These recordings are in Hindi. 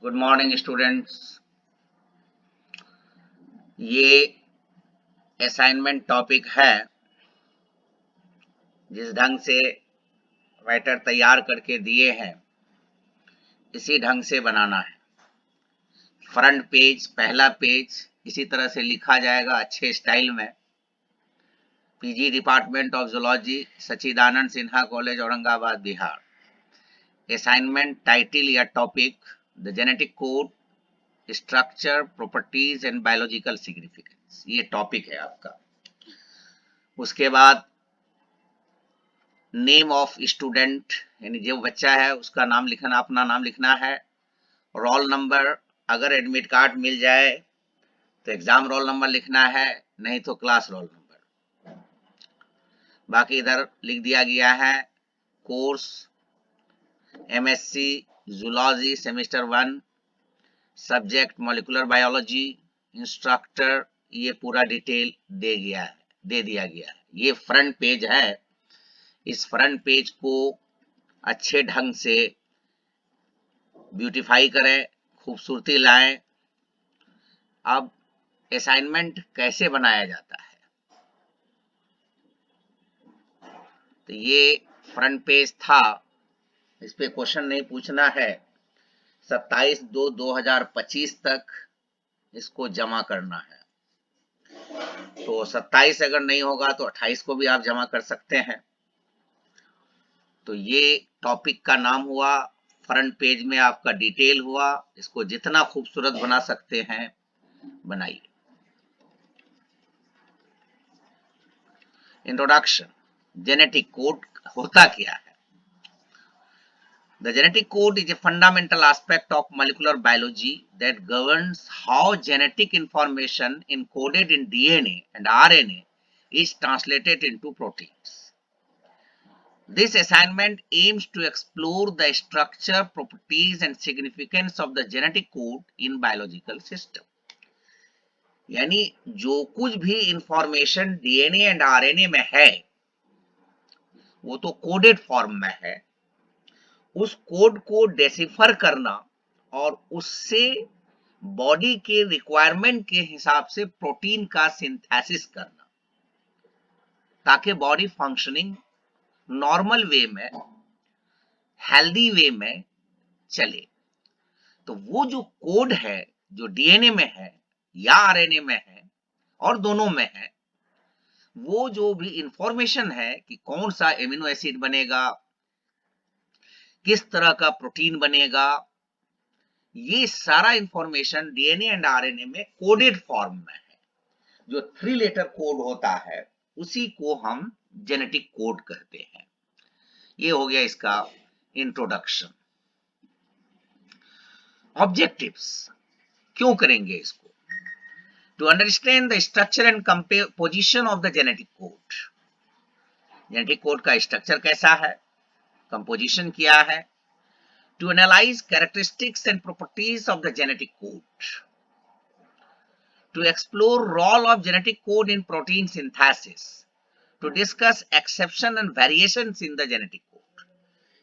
Good morning students. ये असाइनमेंट टॉपिक है जिस ढंग से राइटर तैयार करके दिए हैं इसी ढंग से बनाना है। फ्रंट पेज, पहला पेज इसी तरह से लिखा जाएगा अच्छे स्टाइल में। PG department of zoology, Sachchidanand Sinha college, Aurangabad, Bihar. Assignment title या topic the genetic code, structure, properties and biological significance, ये टॉपिक है आपका। उसके बाद नेम ऑफ स्टूडेंट, यानी जो बच्चा है उसका नाम लिखना, अपना नाम लिखना है। रोल नंबर, अगर एडमिट कार्ड मिल जाए तो एग्जाम रोल नंबर लिखना है, नहीं तो क्लास रोल नंबर। बाकी इधर लिख दिया गया है course MSc zoology semester 1, subject molecular biology, instructor, ये पूरा डिटेल दे दिया गया है। ये फ्रंट पेज है। इस फ्रंट पेज को अच्छे ढंग से ब्यूटीफाई करें, खूबसूरती लाएं। अब असाइनमेंट कैसे बनाया जाता है, तो ये फ्रंट पेज था। इस पे क्वेश्चन नहीं पूछना है। 27/2/2025 तक इसको जमा करना है। तो 27 अगर नहीं होगा तो 28 को भी आप जमा कर सकते हैं। तो ये टॉपिक का नाम हुआ, फ्रंट पेज में आपका डिटेल हुआ। इसको जितना खूबसूरत बना सकते हैं बनाइए। इंट्रोडक्शन, जेनेटिक कोड होता क्या है? The genetic code is a fundamental aspect of molecular biology that governs how genetic information encoded in DNA and RNA is translated into proteins. This assignment aims to explore the structure, properties and significance of the genetic code in biological system. यानी जो कुछ भी इंफॉर्मेशन डीएनए एंड आरएनए में है वो तो कोडेड फॉर्म में है। उस कोड को डेसिफर करना और उससे बॉडी के रिक्वायरमेंट के हिसाब से प्रोटीन का सिंथेसिस करना, ताकि बॉडी फंक्शनिंग नॉर्मल वे में, हेल्दी वे में चले। तो वो जो कोड है जो डीएनए में है या आरएनए में है और दोनों में है, वो जो भी इंफॉर्मेशन है कि कौन सा एमिनो एसिड बनेगा, किस तरह का प्रोटीन बनेगा, ये सारा इंफॉर्मेशन डीएनए एंड आरएनए में कोडेड फॉर्म में है। जो 3 लेटर कोड होता है उसी को हम जेनेटिक कोड कहते हैं। ये हो गया इसका इंट्रोडक्शन। ऑब्जेक्टिव्स, क्यों करेंगे इसको? To understand the structure and composition of the genetic code. Genetic code का स्ट्रक्चर कैसा है, कंपोजिशन क्या है। To analyze characteristics and properties of the genetic code, to explore role of genetic code in protein synthesis, to discuss exception and variations in the genetic code.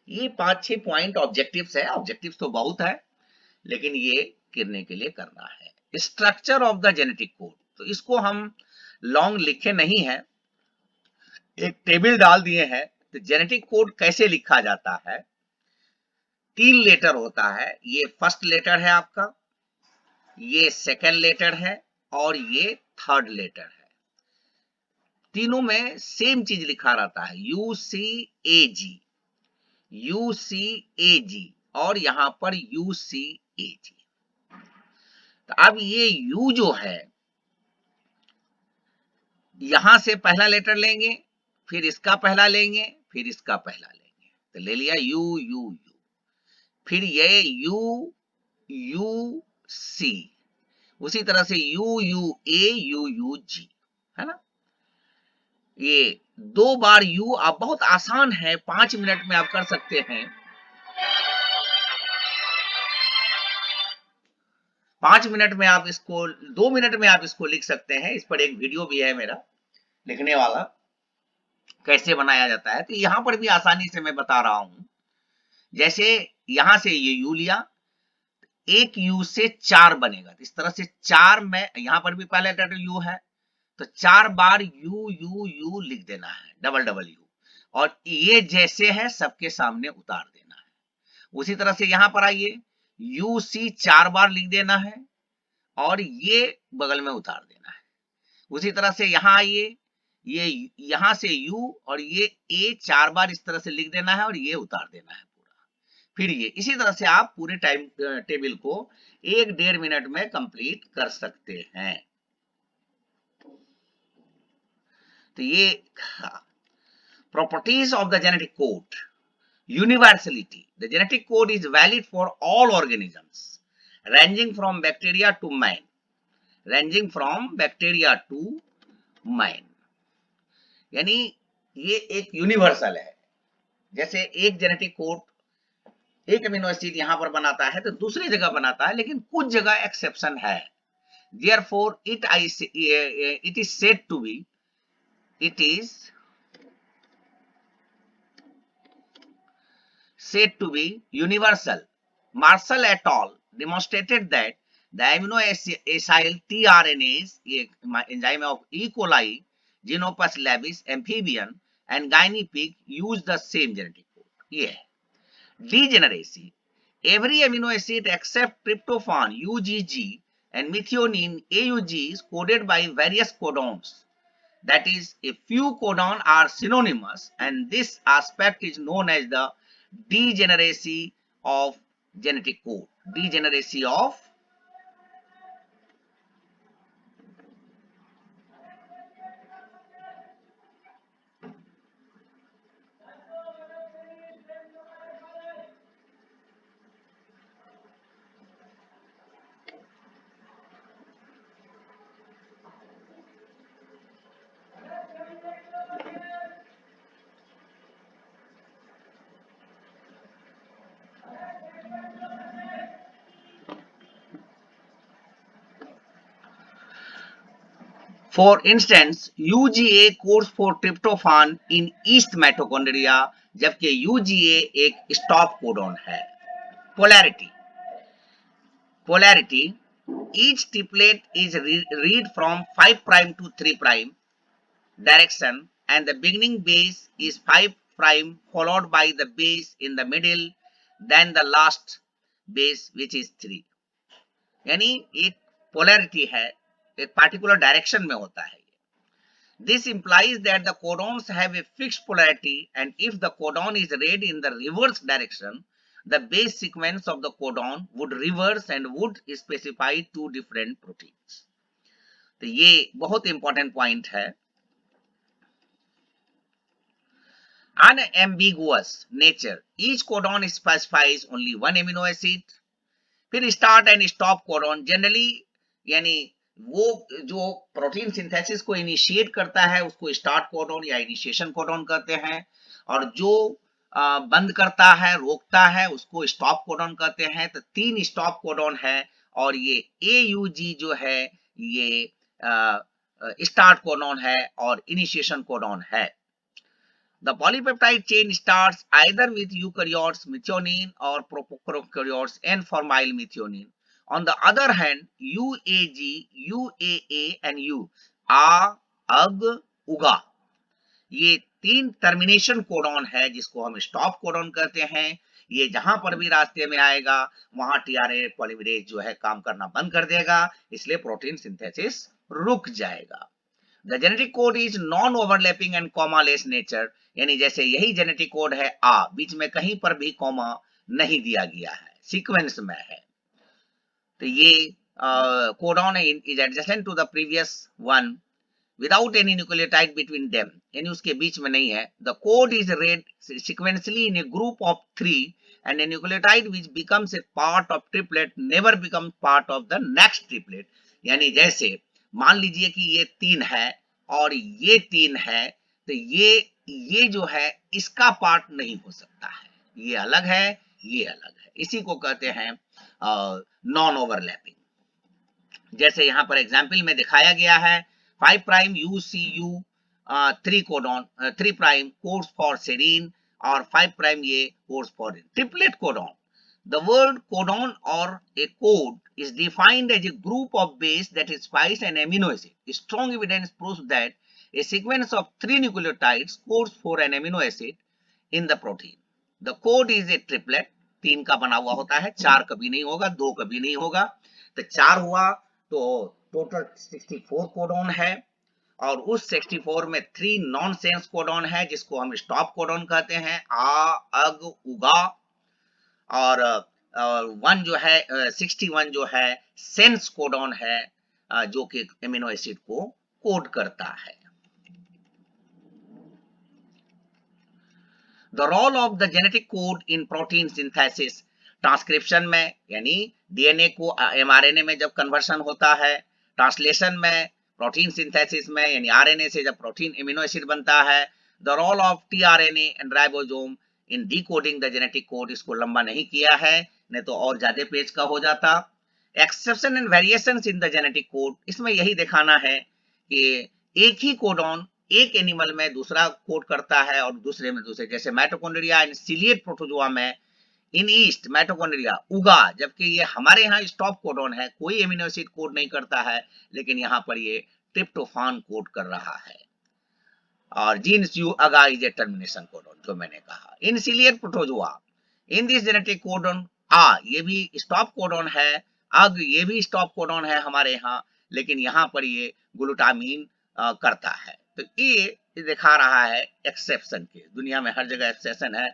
ये 5-6 पॉइंट ऑब्जेक्टिव्स है। ऑब्जेक्टिव्स तो बहुत है लेकिन ये करने के लिए करना है। Structure of the genetic code, तो इसको हम लॉन्ग लिखे नहीं है, एक टेबल डाल दिए हैं। तो जेनेटिक कोड कैसे लिखा जाता है, 3 लेटर होता है। ये फर्स्ट लेटर है आपका, ये सेकंड लेटर है और ये थर्ड लेटर है। तीनों में सेम चीज लिखा रहता है, UCAG, UCAG और यहां पर UCAG। तो अब ये U जो है, यहां से पहला लेटर लेंगे, फिर इसका पहला लेंगे, फिर इसका पहला लेंगे। तो ले लिया U U U। फिर ये UC, उसी तरह से UUA UUG, है ना। ये 2 बार U, आप बहुत आसान है, 5 मिनट में आप कर सकते हैं। 5 मिनट में आप इसको, 2 मिनट में आप इसको लिख सकते हैं। इस पर एक वीडियो भी है मेरा लिखने वाला, कैसे बनाया जाता है। तो यहां पर भी आसानी से मैं बता रहा हूं। जैसे यहां से ये U लिया, एक यू से 4 बनेगा। इस तरह से 4 में यहां पर भी पहले लेटर यू है, तो 4 बार यू यू यू लिख देना है, डबल डबल यू, और ये जैसे है सबके सामने उतार देना है। उसी तरह से यहां पर आइए, यू सी 4 बार लिख देना है और ये बगल में उतार देना है। उसी तरह से यहाँ आइए, ये यहां से u और ये a 4 बार इस तरह से लिख देना है और ये उतार देना है पूरा। फिर ये इसी तरह से आप पूरे टाइम टेबल को 1-1.5 मिनट में कंप्लीट कर सकते हैं। तो ये properties of the genetic code. Universality, the genetic code is valid for all organisms ranging from bacteria to man, ranging from bacteria to man, यानी ये एक यूनिवर्सल है। जैसे एक जेनेटिक कोड एक अमीनो एसिड यहां पर बनाता है तो दूसरी जगह बनाता है, लेकिन कुछ जगह एक्सेप्शन है। Therefore it is said to be, it is said to be universal. Marshall et al. Demonstrated that the amino acyl tRNAs, enzyme of E. coli, Xenopus labies, amphibian, and guinea pig use the same genetic code. Yeah. Degeneracy. Every amino acid except tryptophan UGG and methionine AUG is coded by various codons. That is, a few codons are synonymous, and this aspect is known as the degeneracy of genetic code. Degeneracy of For instance, UGA codes for tryptophan in yeast mitochondria, जबकि UGA एक stop codon है. Polarity. Polarity. Each triplet is read from 5' to 3' direction, and the beginning base is 5' followed by the base in the middle, then the last base which is 3. यानी एक पोलैरिटी है, एक पार्टिकुलर डायरेक्शन में होता है। This implies that the codons have a fixed polarity, and if the codon is read in the reverse direction, the base sequence of the codon would reverse and would specify two different proteins. तो ये बहुत इंपॉर्टेंट पॉइंट है। Unambiguous nature. Each codon specifies only one amino acid. फिर start and stop codon, generally यानी वो जो प्रोटीन सिंथेसिस को इनिशिएट करता है उसको स्टार्ट कोडॉन या इनिशिएशन कोडॉन कहते हैं, और जो बंद करता है, रोकता है, उसको स्टॉप कोडॉन कहते हैं। तो 3 स्टॉप कोडॉन है, और ये AUG जो है ये स्टार्ट कोडॉन है और इनिशिएशन कोडॉन है। The polypeptide chain starts either with eukaryotes methionine or prokaryotes N-formyl methionine. On the other hand, UAG, UAA and U A, UG, UGA ये 3 टर्मिनेशन कोडॉन है जिसको हम स्टॉप कोडॉन कहते हैं। ये जहां पर भी रास्ते में आएगा वहां टीआरएनए पॉलीमरेज जो है काम करना बंद कर देगा, इसलिए प्रोटीन सिंथेसिस रुक जाएगा। The genetic code is non-overlapping and comma-less nature, यानी जैसे यही जेनेटिक कोड है आ, बीच में कहीं पर भी कॉमा नहीं दिया गया है, सीक्वेंस में है। तो ये codon is adjacent to the previous one without any nucleotide between them, यानी उसके बीच में नहीं है। The code is read sequentially in a group of 3 and a nucleotide which becomes a part of triplet never becomes part of the next triplet, यानी जैसे मान लीजिए कि ये 3 है और ये 3 है, तो ये जो है इसका पार्ट नहीं हो सकता है, ये अलग है, ये अलग है, इसी को कहते हैं नॉन ओवरलैपिंग। जैसे यहाँ पर एग्जाम्पल में दिखाया गया है 5' UCU 3 codon 3' codes for serine और 5' ये codes for triplet codon. The word codon or a code is defined as a group of base that is spliced an amino acid. Strong evidence proves that a sequence of 3 nucleotides codes for an amino acid in the protein. The code is a triplet, 3 का बना हुआ होता है, 4 कभी नहीं होगा, 2 कभी नहीं होगा, तो 4 हुआ तो टोटल 64 कोडॉन है, और उस 64 में 3 नॉन सेंस कोडॉन है जिसको हम स्टॉप कोडॉन कहते हैं, अग, उगा, और 1 जो है 61 जो है सेंस कोडॉन है, जो कि एमिनो एसिड को कोड करता है। The role of the genetic code in protein synthesis, transcription में यानी डीएनए को एमआरएनए में जब कन्वर्शन होता है, ट्रांसलेशन में, प्रोटीन सिंथेसिस में यानी आरएनए से जब प्रोटीन एमिनो एसिड बनता है, the role of tRNA and ribosome in decoding the genetic code, इसको लंबा नहीं किया है, नहीं तो और ज्यादा पेज का हो जाता। Exception and variations in the genetic code, इसमें यही दिखाना है कि एक ही कोडॉन एक एनिमल में दूसरा कोड करता है और दूसरे में दूसरे, जैसे माइटोकॉन्ड्रिया एंड सिलिएट प्रोटोजोआ में इन ईस्ट माइटोकॉन्ड्रिया उगा, जबकि ये हमारे यहाँ स्टॉप कोडॉन है, कोई एमिनो एसिड कोड नहीं करता है, लेकिन यहाँ पर ये ट्रिप्टोफान कोड कर रहा है। और जीन्स यू अगा इज ए टर्मिनेशन कोडॉन, जो मैंने कहा। In ciliate protozoa in this genetic codon ये भी स्टॉप कोडॉन है, अग ये भी स्टॉप कोडॉन है हमारे यहाँ, लेकिन यहाँ पर ये ग्लूटामीन करता है। तो ये दिखा रहा है एक्सेप्शन के, दुनिया में हर जगह एक्सेप्शन है।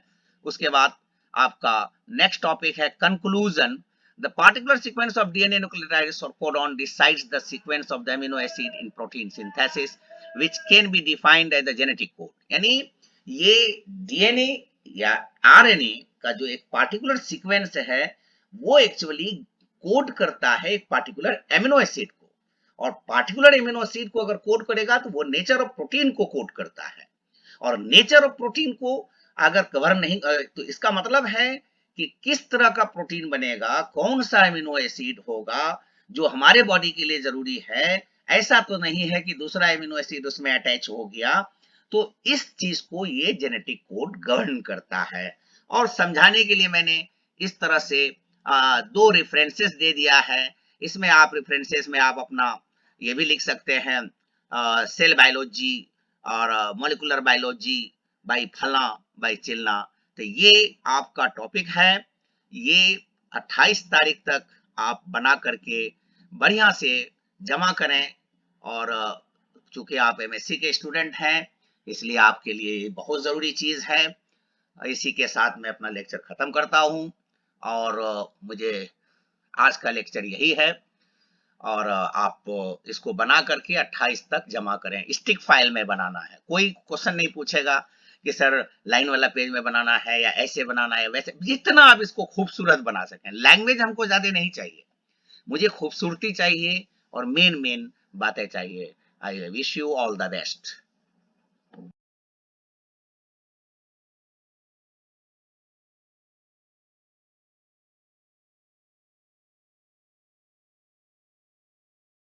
उसके बाद आपका नेक्स्ट टॉपिक है conclusion. The particular sequence of DNA nucleotides or codon decides the sequence of the amino acid in protein synthesis, which can be defined as the genetic code. यानी ये डीएनए या आरएनए का जो एक पार्टिकुलर सीक्वेंस है, वो एक्चुअली कोड करता है एक पार्टिकुलर एमिनो एसिड को, और पार्टिकुलर एमिनो एसिड को अगर कोड करेगा तो वो नेचर ऑफ प्रोटीन को कोड करता है, और नेचर ऑफ प्रोटीन को अगर कवर नहीं, तो इसका मतलब है कि किस तरह का प्रोटीन बनेगा, कौन सा एमिनो एसिड होगा जो हमारे बॉडी के लिए जरूरी है। ऐसा तो नहीं है कि दूसरा एमिनो एसिड उसमें अटैच हो गया। तो इस चीज को ये जेनेटिक कोड गवर्न करता है। और समझाने के लिए मैंने इस तरह से 2 रेफरेंसेस दे दिया है। इसमें आप रेफरेंसेस में आप अपना ये भी लिख सकते हैं, सेल बायोलॉजी और मॉलिक्यूलर बायोलॉजी बाई फला बाई चिलना। तो ये आपका टॉपिक है, ये 28 तारीख तक आप बना करके बढ़िया से जमा करें। और चूंकि आप एमएससी के स्टूडेंट हैं, इसलिए आपके लिए बहुत जरूरी चीज है। इसी के साथ मैं अपना लेक्चर खत्म करता हूं, और मुझे आज का लेक्चर यही है। और आप इसको बना करके 28 तक जमा करें। स्टिक फाइल में बनाना है, कोई क्वेश्चन नहीं पूछेगा कि सर लाइन वाला पेज में बनाना है या ऐसे बनाना है वैसे, जितना आप इसको खूबसूरत बना सकें। लैंग्वेज हमको ज्यादा नहीं चाहिए, मुझे खूबसूरती चाहिए और मेन बातें चाहिए। I wish you all the best.